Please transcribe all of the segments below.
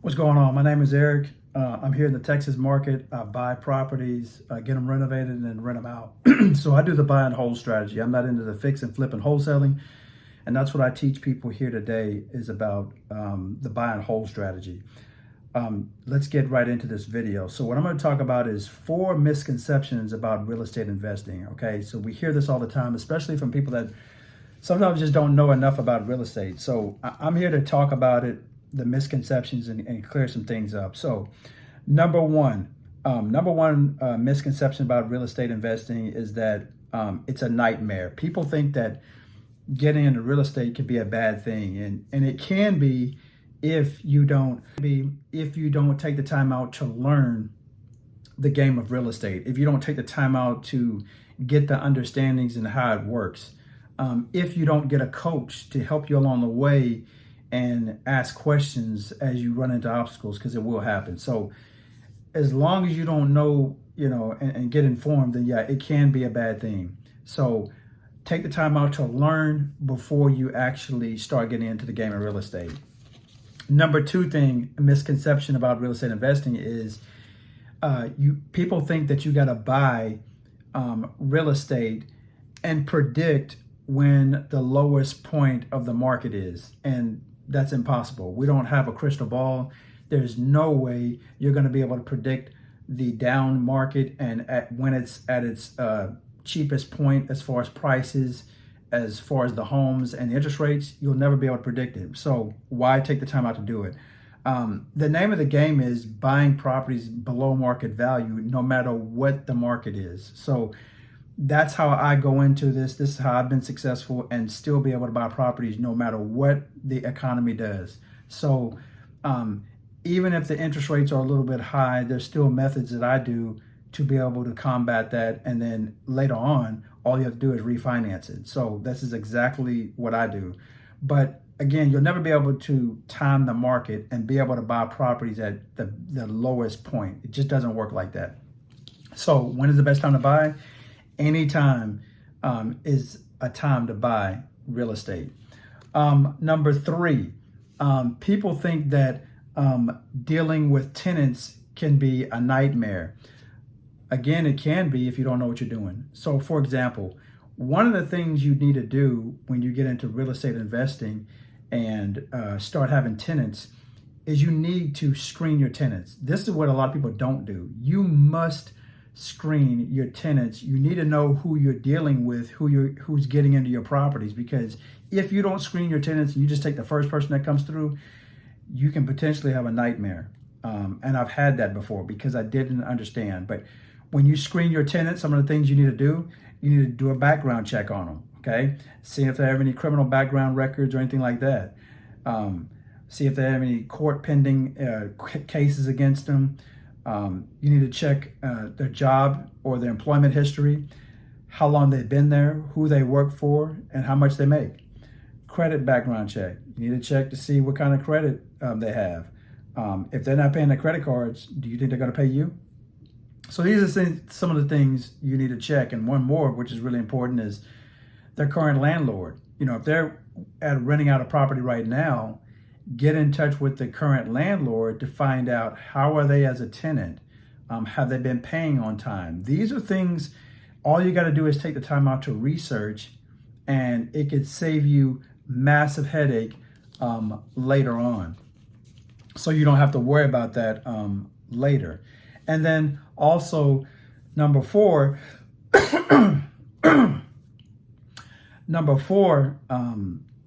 What's going on? My name is Eric. I'm here in the Texas market. I buy properties, get them renovated, and then rent them out. So I do the buy and hold strategy. I'm not into the fix and flip and wholesaling. And that's what I teach people here today is about the buy and hold strategy. Let's get right into this video. So what I'm going to talk about is 4 misconceptions about real estate investing. Okay, so we hear this all the time, especially from people that sometimes just don't know enough about real estate. So I'm here to talk about it, the misconceptions, and clear some things up. So number one misconception about real estate investing is that it's a nightmare. People think that getting into real estate can be a bad thing, and it can be if you don't take the time out to learn the game of real estate, if you don't take the time out to get the understandings and how it works, if you don't get a coach to help you along the way and ask questions as you run into obstacles, because it will happen. So as long as you don't know, and get informed, then yeah, it can be a bad thing. So take the time out to learn before you actually start getting into the game of real estate. Number 2 misconception about real estate investing is people think that you got to buy real estate and predict when the lowest point of the market is. And that's impossible. We don't have a crystal ball. There's no way you're going to be able to predict the down market and when it's at its cheapest point as far as prices, as far as the homes and the interest rates. You'll never be able to predict it. So why take the time out to do it? The name of the game is buying properties below market value, no matter what the market is. So that's how I go into this. This is how I've been successful and still be able to buy properties no matter what the economy does. So even if the interest rates are a little bit high, there's still methods that I do to be able to combat that. And then later on, all you have to do is refinance it. So this is exactly what I do. But again, you'll never be able to time the market and be able to buy properties at the lowest point. It just doesn't work like that. So when is the best time to buy? Anytime is a time to buy real estate. Number 3, people think that dealing with tenants can be a nightmare. Again, it can be if you don't know what you're doing. So for example, one of the things you need to do when you get into real estate investing and start having tenants is you need to screen your tenants. This is what a lot of people don't do. You must screen your tenants. You need to know who you're dealing with, who's getting into your properties, because if you don't screen your tenants and you just take the first person that comes through, you can potentially have a nightmare. And I've had that before because I didn't understand. But when you screen your tenants, some of the things you need to do, you need to do a background check on them, okay? See if they have any criminal background records or anything like that. See if they have any court pending cases against them. You need to check their job or their employment history, how long they've been there, who they work for, and how much they make. Credit background check. You need to check to see what kind of credit they have. If they're not paying their credit cards, do you think they're going to pay you? So these are some of the things you need to check. And one more, which is really important, is their current landlord. If they're renting out a property right now, get in touch with the current landlord to find out how are they as a tenant. Have they been paying on time? These are things, all you got to do is take the time out to research, and it could save you massive headache later on. So you don't have to worry about that later. And then also number 4,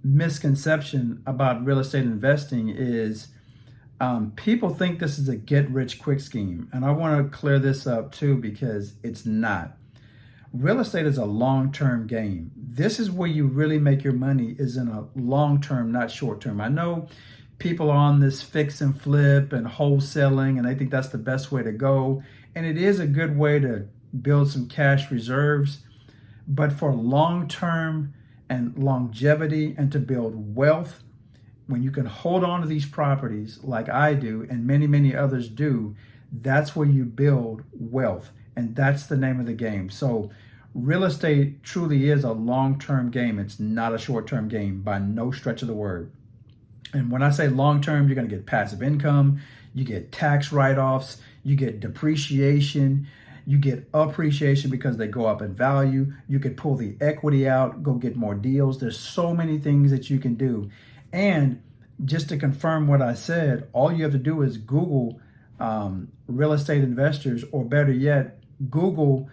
misconception about real estate investing is people think this is a get-rich-quick scheme. And I want to clear this up too, because it's not. Real estate is a long-term game. This is where you really make your money, is in a long-term, not short-term. I know people are on this fix and flip and wholesaling, and they think that's the best way to go. And it is a good way to build some cash reserves. But for long-term and longevity and to build wealth, when you can hold on to these properties like I do and many, many others do, that's where you build wealth. And that's the name of the game. So real estate truly is a long-term game. It's not a short-term game by no stretch of the word. And when I say long term, you're going to get passive income, you get tax write offs, you get depreciation, you get appreciation because they go up in value. You could pull the equity out, go get more deals. There's so many things that you can do. And just to confirm what I said, all you have to do is Google real estate investors, or better yet, Google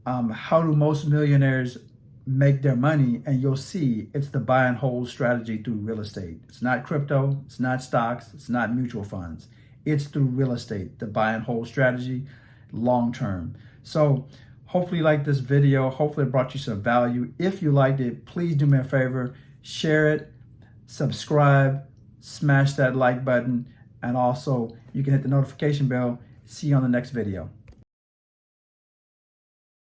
how do most millionaires make their money, and you'll see it's the buy and hold strategy through real estate. It's not crypto, it's not stocks, it's not mutual funds. It's through real estate, the buy and hold strategy, long term. So hopefully you liked this video. Hopefully it brought you some value. If you liked it, please do me a favor, share it, subscribe, smash that like button, and also you can hit the notification bell. See you on the next video.